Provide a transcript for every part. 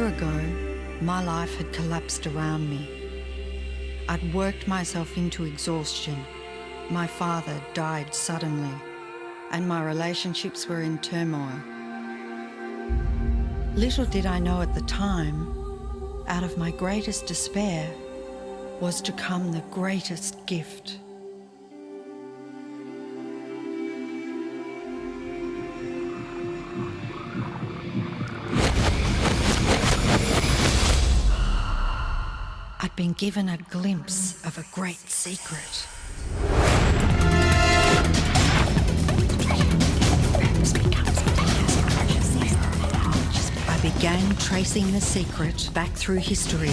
year ago, my life had collapsed around me. I'd worked myself into exhaustion. My father died suddenly, and my relationships were in turmoil. Little did I know at the time, out of my greatest despair was to come the greatest gift. I'd been given a glimpse of a great secret. I began tracing the secret back through history.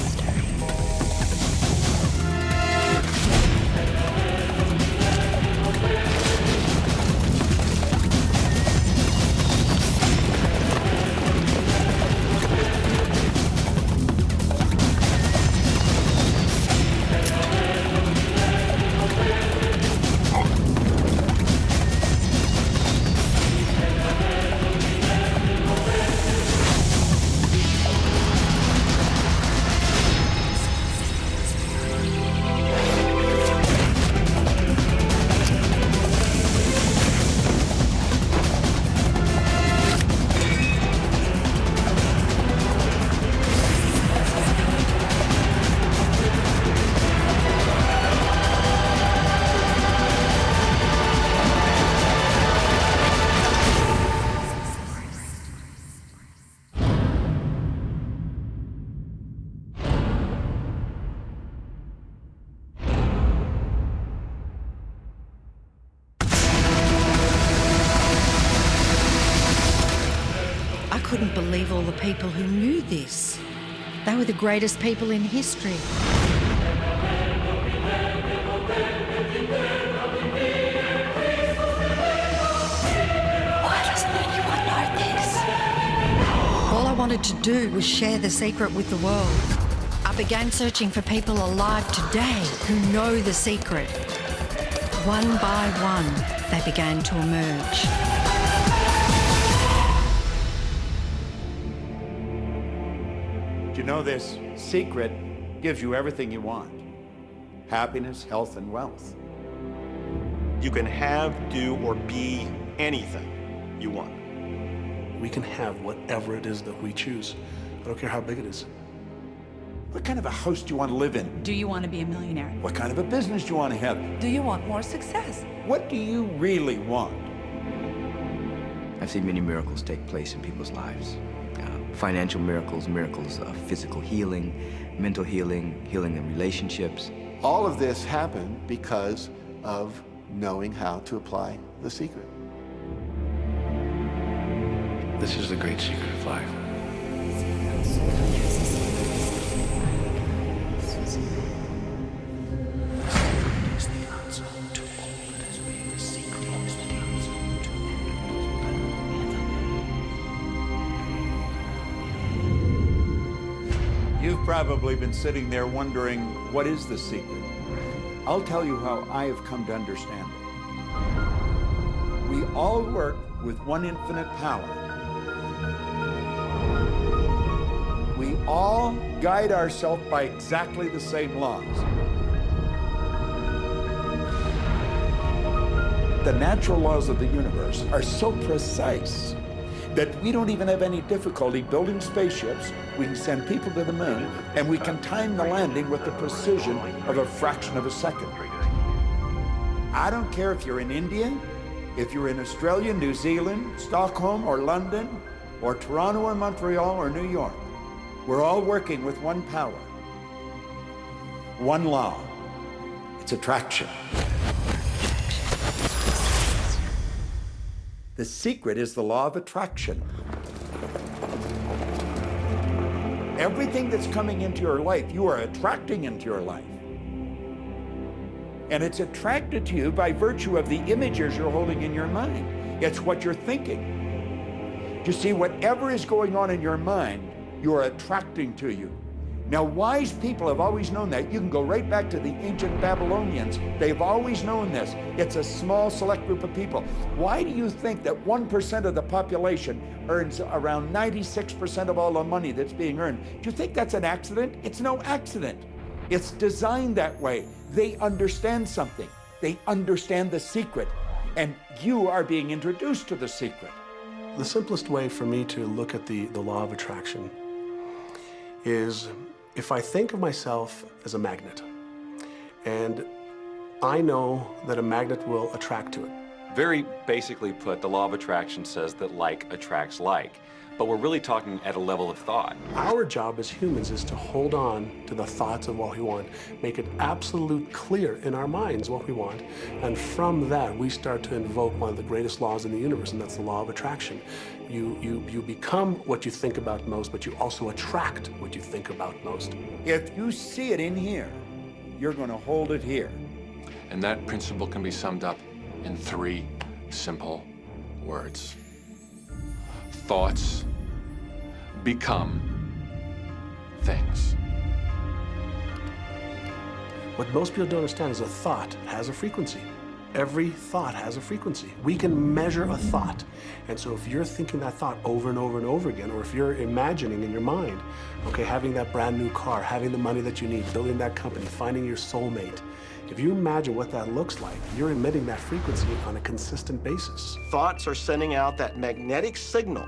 I couldn't believe all the people who knew this. They were the greatest people in history. Why doesn't anyone know this? All I wanted to do was share the secret with the world. I began searching for people alive today who know the secret. One by one, they began to emerge. You know, this secret gives you everything you want. Happiness, health, and wealth. You can have, do, or be anything you want. We can have whatever it is that we choose. I don't care how big it is. What kind of a house do you want to live in? Do you want to be a millionaire? What kind of a business do you want to have? Do you want more success? What do you really want? I've seen many miracles take place in people's lives. Financial miracles, miracles of physical healing, mental healing, healing in relationships. All of this happened because of knowing how to apply the secret. This is the great secret of life. You've probably been sitting there wondering, what is the secret? I'll tell you how I have come to understand it. We all work with one infinite power. We all guide ourselves by exactly the same laws. The natural laws of the universe are so precise that we don't even have any difficulty building spaceships. We can send people to the moon, and we can time the landing with the precision of a fraction of a second. I don't care if you're in India, if you're in Australia, New Zealand, Stockholm, or London, or Toronto, or Montreal, or New York. We're all working with one power, one law. It's attraction. The secret is the law of attraction. Everything that's coming into your life, you are attracting into your life. And it's attracted to you by virtue of the images you're holding in your mind. It's what you're thinking. You see, whatever is going on in your mind, you are attracting to you. Now, wise people have always known that. You can go right back to the ancient Babylonians. They've always known this. It's a small, select group of people. Why do you think that 1% of the population earns around 96% of all the money that's being earned? Do you think that's an accident? It's no accident. It's designed that way. They understand something. They understand the secret. And you are being introduced to the secret. The simplest way for me to look at the law of attraction is if I think of myself as a magnet, and I know that a magnet will attract to it. Very basically put, the law of attraction says that like attracts like, but we're really talking at a level of thought. Our job as humans is to hold on to the thoughts of what we want, make it absolute clear in our minds what we want, and from that we start to invoke one of the greatest laws in the universe, and that's the law of attraction. You become what you think about most, but you also attract what you think about most. If you see it in here, you're going to hold it here. And that principle can be summed up in 3 simple words. Thoughts become things. What most people don't understand is a thought has a frequency. Every thought has a frequency. We can measure a thought. And so if you're thinking that thought over and over and over again, or if you're imagining in your mind, okay, having that brand new car, having the money that you need, building that company, finding your soulmate, if you imagine what that looks like, you're emitting that frequency on a consistent basis. Thoughts are sending out that magnetic signal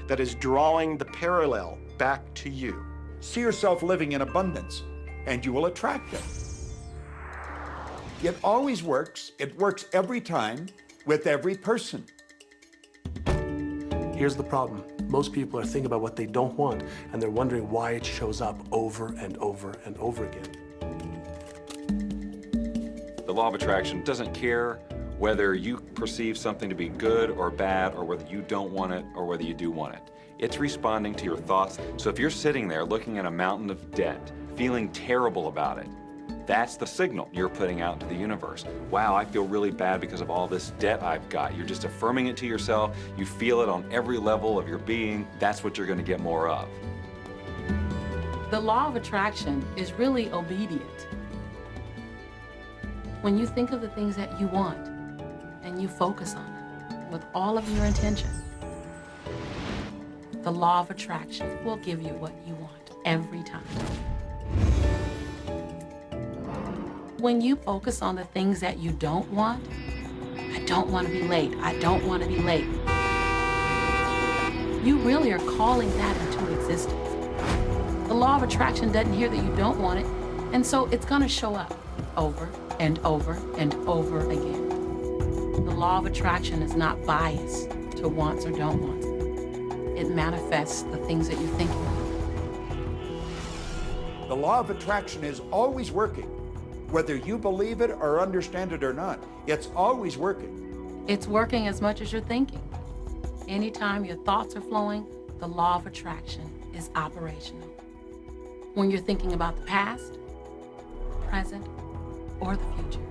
that is drawing the parallel back to you. See yourself living in abundance, and you will attract it. It always works. It works every time with every person. Here's the problem. Most people are thinking about what they don't want, and they're wondering why it shows up over and over and over again. The law of attraction doesn't care whether you perceive something to be good or bad, or whether you don't want it or whether you do want it. It's responding to your thoughts. So if you're sitting there looking at a mountain of debt, feeling terrible about it, that's the signal you're putting out to the universe. Wow, I feel really bad because of all this debt I've got. You're just affirming it to yourself. You feel it on every level of your being. That's what you're going to get more of. The law of attraction is really obedient. When you think of the things that you want and you focus on it with all of your intention, the law of attraction will give you what you want every time. When you focus on the things that you don't want, I don't want to be late, I don't want to be late, you really are calling that into existence. The law of attraction doesn't hear that you don't want it, and so it's going to show up over and over and over again. The law of attraction is not biased to wants or don't wants. It manifests the things that you think about. The law of attraction is always working. Whether you believe it or understand it or not, it's always working. It's working as much as you're thinking. Anytime your thoughts are flowing, the law of attraction is operational. When you're thinking about the past, present, or the future,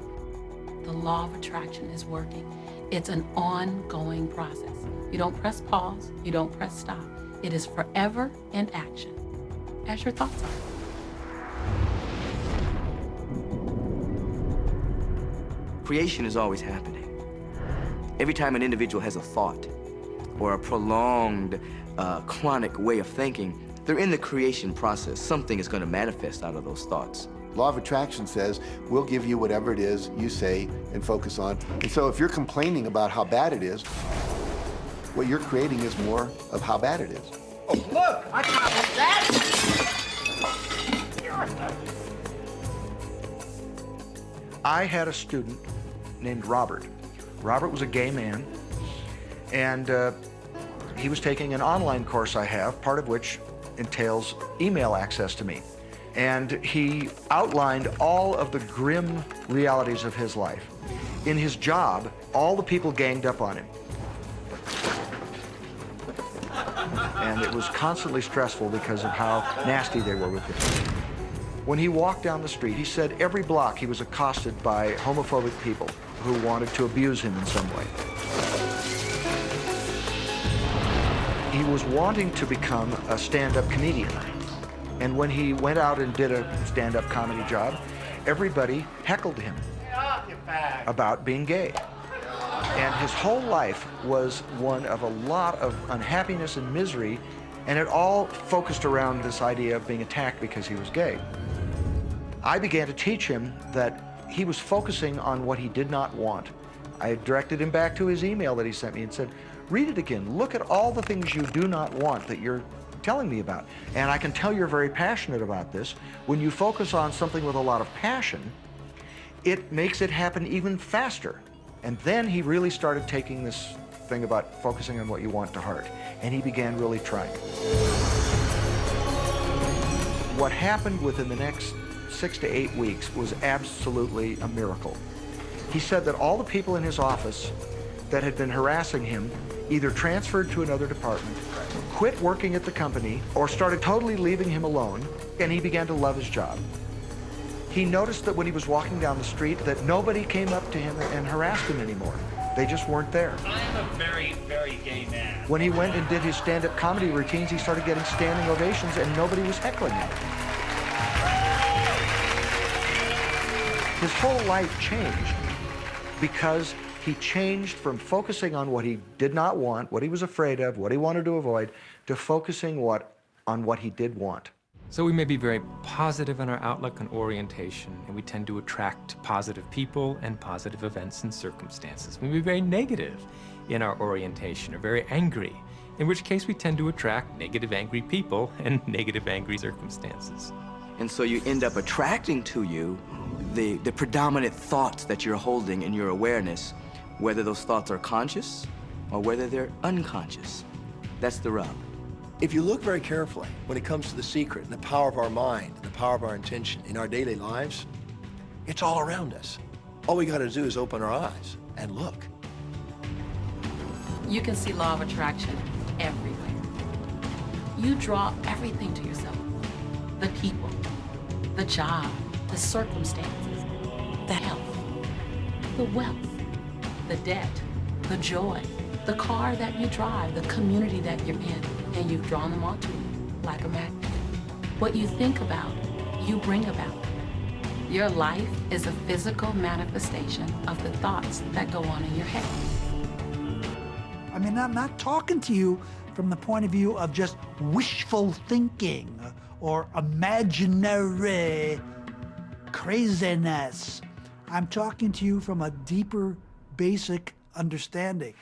the law of attraction is working. It's an ongoing process. You don't press pause, you don't press stop. It is forever in action, as your thoughts are. Creation is always happening. Every time an individual has a thought or a prolonged, chronic way of thinking, they're in the creation process. Something is going to manifest out of those thoughts. Law of attraction says, we'll give you whatever it is you say and focus on. And so if you're complaining about how bad it is, what you're creating is more of how bad it is. Oh, look, I got that. I had a student named Robert. Robert was a gay man, and he was taking an online course I have, part of which entails email access to me. And he outlined all of the grim realities of his life. In his job, all the people ganged up on him. And it was constantly stressful because of how nasty they were with him. When he walked down the street, he said every block he was accosted by homophobic people who wanted to abuse him in some way. He was wanting to become a stand-up comedian. And when he went out and did a stand-up comedy job, everybody heckled him about being gay. And his whole life was one of a lot of unhappiness and misery, and it all focused around this idea of being attacked because he was gay. I began to teach him that he was focusing on what he did not want. I directed him back to his email that he sent me and said, read it again. Look at all the things you do not want that you're telling me about. And I can tell you're very passionate about this. When you focus on something with a lot of passion, it makes it happen even faster. And then he really started taking this thing about focusing on what you want to heart. And he began really trying. What happened within the next 6 to 8 weeks was absolutely a miracle. He said that all the people in his office that had been harassing him either transferred to another department, quit working at the company, or started totally leaving him alone, and he began to love his job. He noticed that when he was walking down the street that nobody came up to him and harassed him anymore. They just weren't there. I am a very, very gay man. When he went and did his stand-up comedy routines, he started getting standing ovations and nobody was heckling him. His whole life changed because he changed from focusing on what he did not want, what he was afraid of, what he wanted to avoid, to focusing on what he did want. So we may be very positive in our outlook and orientation, and we tend to attract positive people and positive events and circumstances. We may be very negative in our orientation, or very angry, in which case we tend to attract negative, angry people and negative, angry circumstances. And so you end up attracting to you the predominant thoughts that you're holding in your awareness, whether those thoughts are conscious or whether they're unconscious. That's the rub. If you look very carefully when it comes to the secret and the power of our mind, and the power of our intention in our daily lives, it's all around us. All we gotta do is open our eyes and look. You can see law of attraction everywhere. You draw everything to yourself. The people, the job, the circumstances, the health, the wealth, the debt, the joy, the car that you drive, the community that you're in, and you've drawn them onto you like a magnet. What you think about, you bring about. Your life is a physical manifestation of the thoughts that go on in your head. I mean, I'm not talking to you from the point of view of just wishful thinking or imaginary craziness. I'm talking to you from a deeper, basic understanding.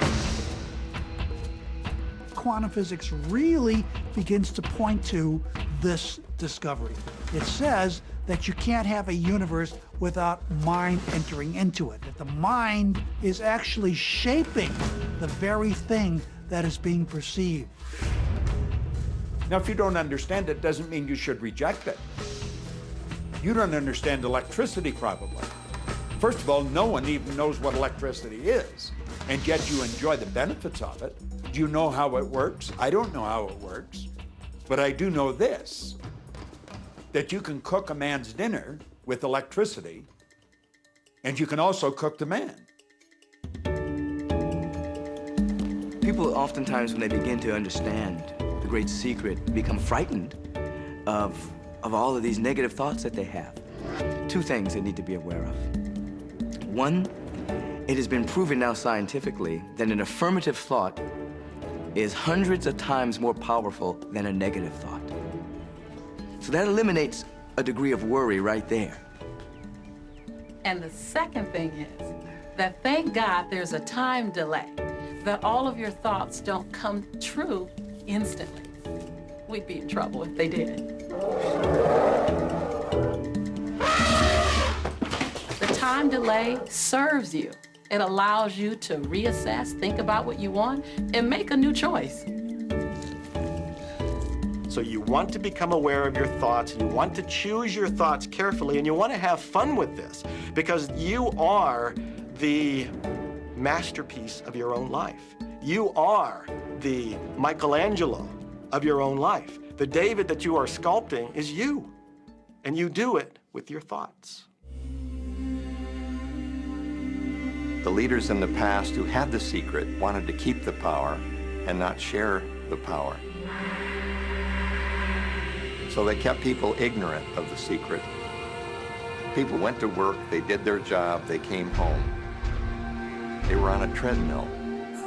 Quantum physics really begins to point to this discovery. It says that you can't have a universe without mind entering into it, that the mind is actually shaping the very thing that is being perceived. Now, if you don't understand it, doesn't mean you should reject it. You don't understand electricity, probably. First of all, no one even knows what electricity is, and yet you enjoy the benefits of it. Do you know how it works? I don't know how it works, but I do know this, that you can cook a man's dinner with electricity, and you can also cook the man. People oftentimes, when they begin to understand the great secret, become frightened of all of these negative thoughts that they have. Two things they need to be aware of. One, it has been proven now scientifically that an affirmative thought is hundreds of times more powerful than a negative thought. So that eliminates a degree of worry right there. And the second thing is that thank God there's a time delay, that all of your thoughts don't come true instantly. We'd be in trouble if they did. The time delay serves you. It allows you to reassess, think about what you want, and make a new choice. So you want to become aware of your thoughts, you want to choose your thoughts carefully, and you want to have fun with this, because you are the masterpiece of your own life. You are the Michelangelo of your own life. The David that you are sculpting is you, and you do it with your thoughts. The leaders in the past who had the secret wanted to keep the power and not share the power. So they kept people ignorant of the secret. People went to work, they did their job, they came home. They were on a treadmill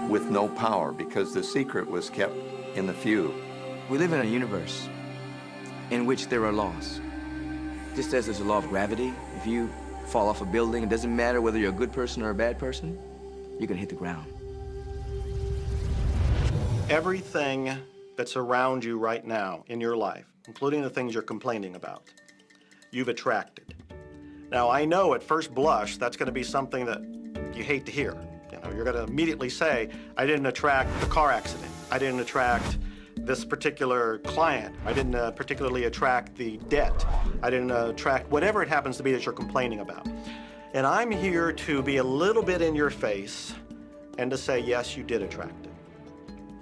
with no power because the secret was kept in the few. We live in a universe in which there are laws. Just as there's a law of gravity, if you fall off a building, it doesn't matter whether you're a good person or a bad person, you're gonna hit the ground. Everything that's around you right now in your life, including the things you're complaining about, you've attracted. Now, I know at first blush, that's gonna be something that you hate to hear. You know, you're gonna immediately say, I didn't attract the car accident. I didn't attract this particular client. I didn't particularly attract the debt. I didn't attract whatever it happens to be that you're complaining about. And I'm here to be a little bit in your face and to say, yes, you did attract it.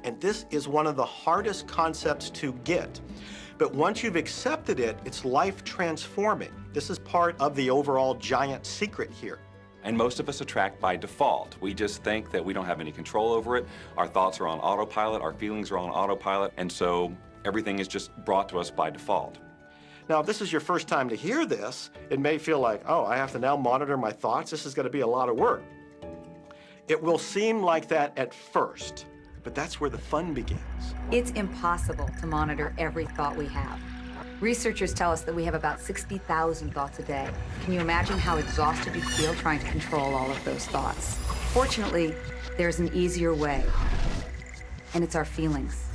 And this is one of the hardest concepts to get. But once you've accepted it, it's life transforming. This is part of the overall giant secret here. And most of us attract by default. We just think that we don't have any control over it. Our thoughts are on autopilot, our feelings are on autopilot, and so everything is just brought to us by default. Now, if this is your first time to hear this, it may feel like, oh, I have to now monitor my thoughts. This is going to be a lot of work. It will seem like that at first, but that's where the fun begins. It's impossible to monitor every thought we have. Researchers tell us that we have about 60,000 thoughts a day. Can you imagine how exhausted you feel trying to control all of those thoughts? Fortunately, there's an easier way, and it's our feelings.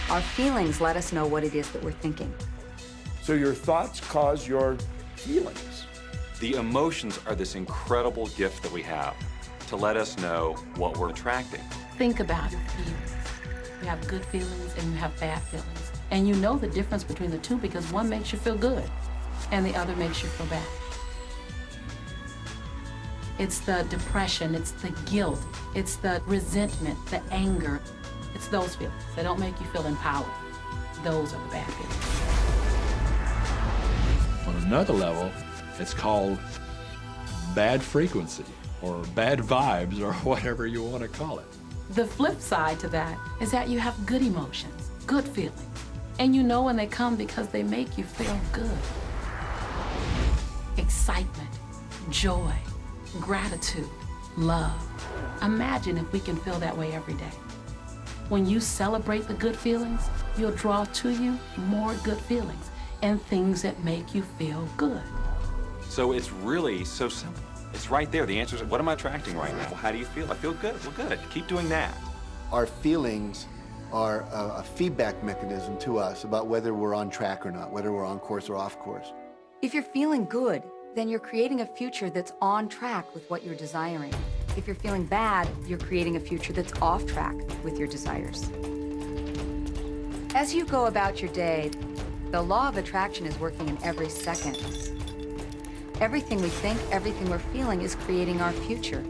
Our feelings let us know what it is that we're thinking. So your thoughts cause your feelings. The emotions are this incredible gift that we have to let us know what we're attracting. Think about your feelings. You have good feelings and you have bad feelings. And you know the difference between the two because one makes you feel good and the other makes you feel bad. It's the depression, it's the guilt, it's the resentment, the anger. It's those feelings. They don't make you feel empowered. Those are the bad feelings. On another level, it's called bad frequency or bad vibes or whatever you want to call it. The flip side to that is that you have good emotions, good feelings. And you know when they come because they make you feel good. Excitement, joy, gratitude, love. Imagine if we can feel that way every day. When you celebrate the good feelings, you'll draw to you more good feelings and things that make you feel good. So it's really so simple. It's right there. The answer is, what am I attracting right now? Well, how do you feel? I feel good. Well, good. Keep doing that. Our feelings are a feedback mechanism to us about whether we're on track or not, whether we're on course or off course. If you're feeling good, then you're creating a future that's on track with what you're desiring. If you're feeling bad, you're creating a future that's off track with your desires. As you go about your day, the law of attraction is working in every second. Everything we think, everything we're feeling is creating our future.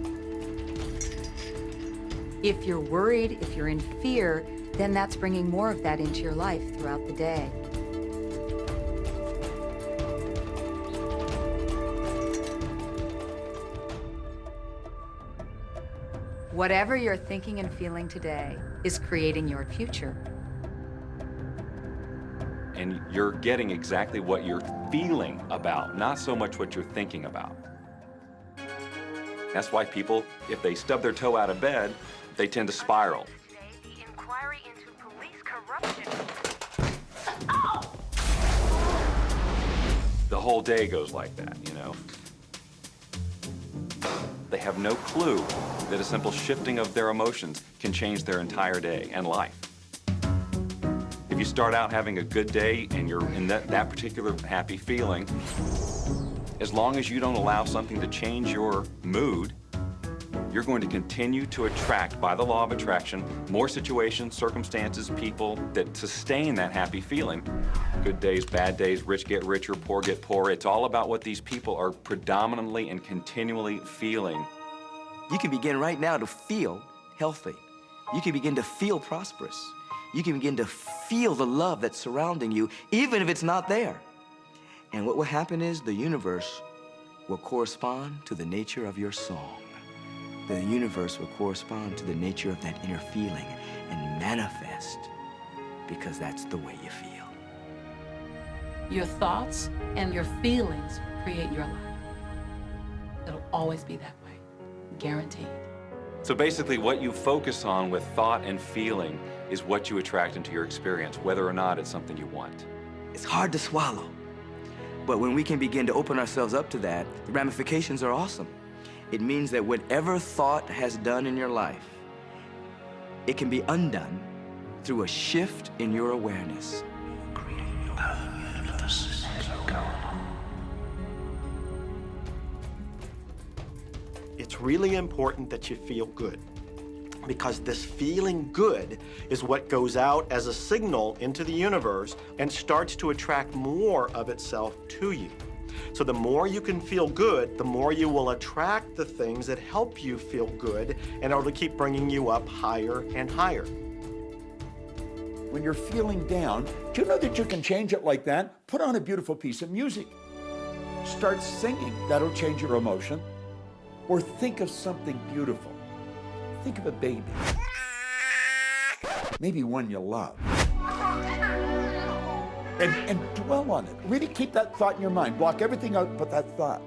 If you're worried, if you're in fear, then that's bringing more of that into your life throughout the day. Whatever you're thinking and feeling today is creating your future. And you're getting exactly what you're feeling about, not so much what you're thinking about. That's why people, if they stub their toe out of bed, they tend to spiral. The whole day goes like that, you know? They have no clue that a simple shifting of their emotions can change their entire day and life. If you start out having a good day and you're in that particular happy feeling, as long as you don't allow something to change your mood, you're going to continue to attract, by the law of attraction, more situations, circumstances, people that sustain that happy feeling. Good days, bad days, rich get richer, poor get poorer. It's all about what these people are predominantly and continually feeling. You can begin right now to feel healthy. You can begin to feel prosperous. You can begin to feel the love that's surrounding you, even if it's not there. And what will happen is the universe will correspond to the nature of your song. The universe will correspond to the nature of that inner feeling and manifest because that's the way you feel. Your thoughts and your feelings create your life. It'll always be that way, guaranteed. So basically what you focus on with thought and feeling is what you attract into your experience, whether or not it's something you want. It's hard to swallow. But when we can begin to open ourselves up to that, the ramifications are awesome. It means that whatever thought has done in your life, it can be undone through a shift in your awareness. It's really important that you feel good, because this feeling good is what goes out as a signal into the universe and starts to attract more of itself to you. So the more you can feel good, the more you will attract the things that help you feel good and it'll keep bringing you up higher and higher. When you're feeling down, do you know that you can change it like that? Put on a beautiful piece of music. Start singing. That'll change your emotion. Or think of something beautiful. Think of a baby. Maybe one you love. And dwell on it. Really keep that thought in your mind. Block everything out but that thought.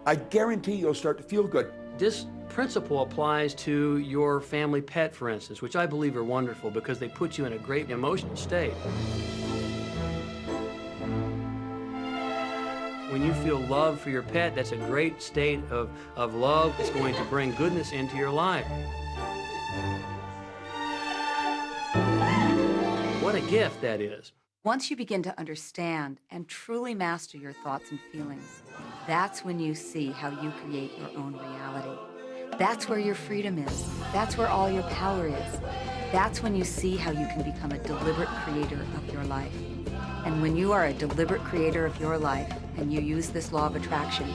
I guarantee you'll start to feel good. This principle applies to your family pet, for instance, which I believe are wonderful because they put you in a great emotional state. When you feel love for your pet, that's a great state of love. It's going to bring goodness into your life. What a gift that is. Once you begin to understand and truly master your thoughts and feelings, that's when you see how you create your own reality. That's where your freedom is. That's where all your power is. That's when you see how you can become a deliberate creator of your life. And when you are a deliberate creator of your life and you use this law of attraction,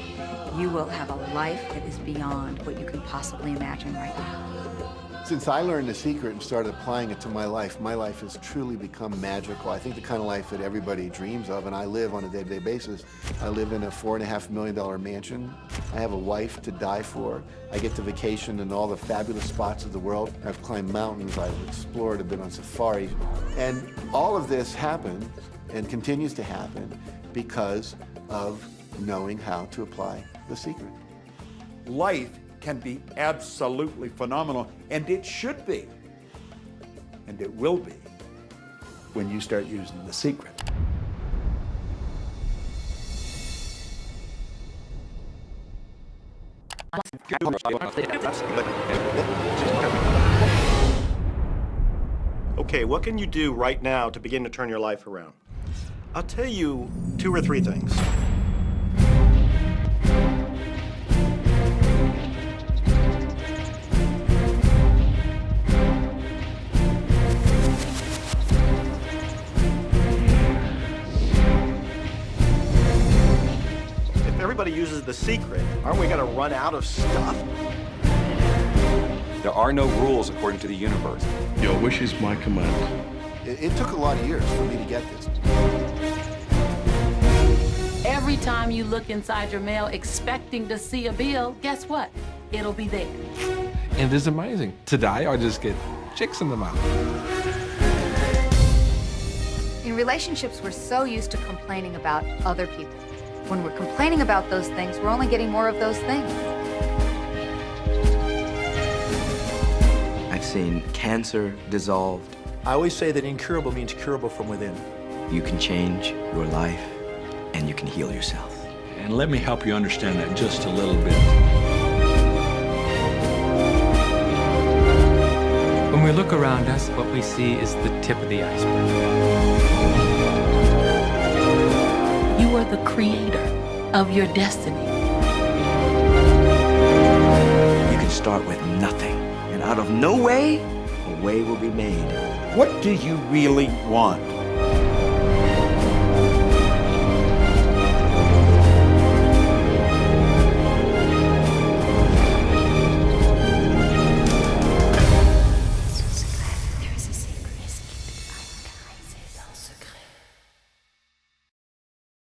you will have a life that is beyond what you can possibly imagine right now. Since I learned the secret and started applying it to my life has truly become magical. I think the kind of life that everybody dreams of, and I live on a day-to-day basis. I live in a $4.5 million mansion. I have a wife to die for. I get to vacation in all the fabulous spots of the world. I've climbed mountains, I've explored, I've been on safari. And all of this happened and continues to happen because of knowing how to apply the secret. Life can be absolutely phenomenal, and it should be, and it will be, when you start using the secret. Okay, what can you do right now to begin to turn your life around? I'll tell you 2 or 3 things. If everybody uses the secret, aren't we going to run out of stuff? There are no rules according to the universe. Your wish is my command. It took a lot of years for me to get this. Every time you look inside your mail expecting to see a bill, guess what? It'll be there. And it's amazing. Today, I just get checks in the mail. In relationships, we're so used to complaining about other people. When we're complaining about those things, we're only getting more of those things. I've seen cancer dissolved. I always say that incurable means curable from within. You can change your life, and you can heal yourself. And let me help you understand that just a little bit. When we look around us, what we see is the tip of the iceberg. You are the creator of your destiny. You can start with nothing, and out of no way, a way will be made. What do you really want?